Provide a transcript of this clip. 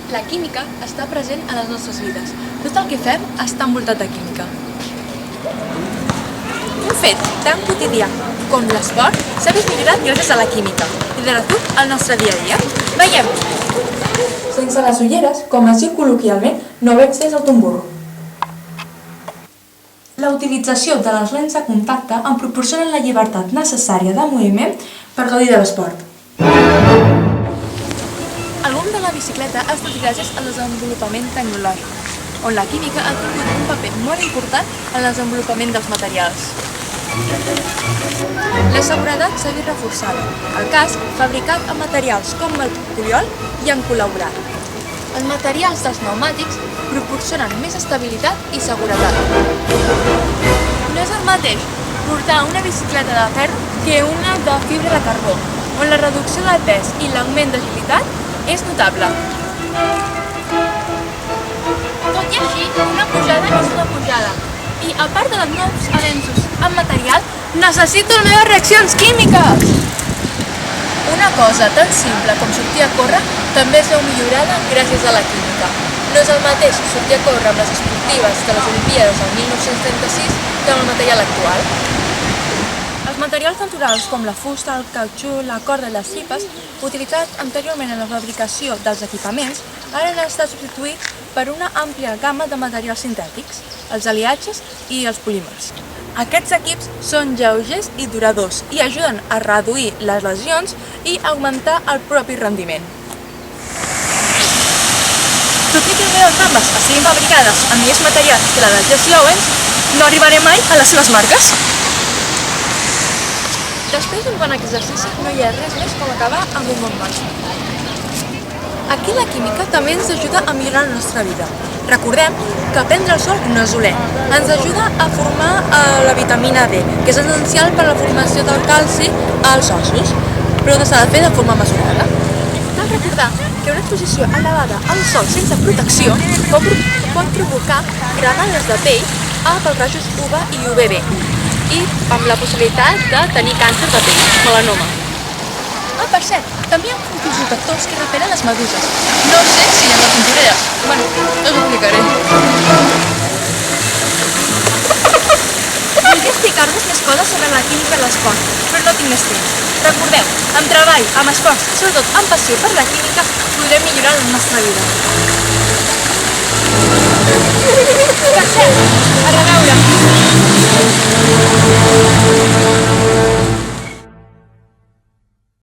La química està present a les nostres vides. Tot el que fem està envoltat de química. Un fet tan quotidià com l'esport s'ha vist millorat gràcies a la química i de retruc al nostre dia a dia. Veiem! Sense les ulleres, com es diu col·loquialment, no veig des del tomburro. La utilització de les lents de contacte em proporciona la llibertat necessària de moviment per gaudir de l'esport. El boom de la bicicleta ha estat gràcies al desenvolupament tecnològic, on la química ha tingut un paper molt important en el desenvolupament dels materials. La seguretat s'ha vist reforçada. El casc, fabricat amb materials com el poliol i en col·laborat. Els materials dels pneumàtics proporcionen més estabilitat i seguretat. No és el mateix portar una bicicleta de ferro que una de fibra de carbó, on la reducció del pes i l'augment d'agilitat és notable. Tot i així, una pujada és una pujada. I a part dels nous avenços en material, necessito les meves reaccions químiques! Una cosa tan simple com sortir a córrer també es veu millorada gràcies a la química. No és el mateix sortir a córrer amb les esportives de les Olimpíades del 1936 que amb el material actual. Els materials naturals com la fusta, el cautxú, la corda i les cipes, utilitzats anteriorment en la fabricació dels equipaments, ara han estat substituïts per una àmplia gamma de materials sintètics, els aliatges i els polímers. Aquests equips són lleugers i duradors i ajuden a reduir les lesions i augmentar el propi rendiment. Tot i que les meves gambes estiguin fabricades amb millors materials que la dels Jesse Owens, no arribaré mai a les seves marques. Després d'un bon exercici no hi ha res més com acabar amb un bon mal. Aquí la química també ens ajuda a millorar la nostra vida. Recordem que prendre el sol no és dolent. Ens ajuda a formar la vitamina D, que és essencial per a la formació del calci als ossos, però no s'ha de fer de forma mesurada. Cal recordar que una exposició elevada al sol sense protecció pot provocar granades de pell pels rajos UVA i UVB i amb la possibilitat de tenir càncer de pell, melanoma. Per cert, també hi ha uns protectors que repelen les meduses. No sé si hi ha les tintoreres. Bueno, us ho explicaré. Voldria explicar-vos més coses sobre la química i l'esport, però no tinc més temps. Recordeu, amb treball, amb esforç, sobretot amb passió per la química, podrem millorar la nostra vida. Per cert, a reveure!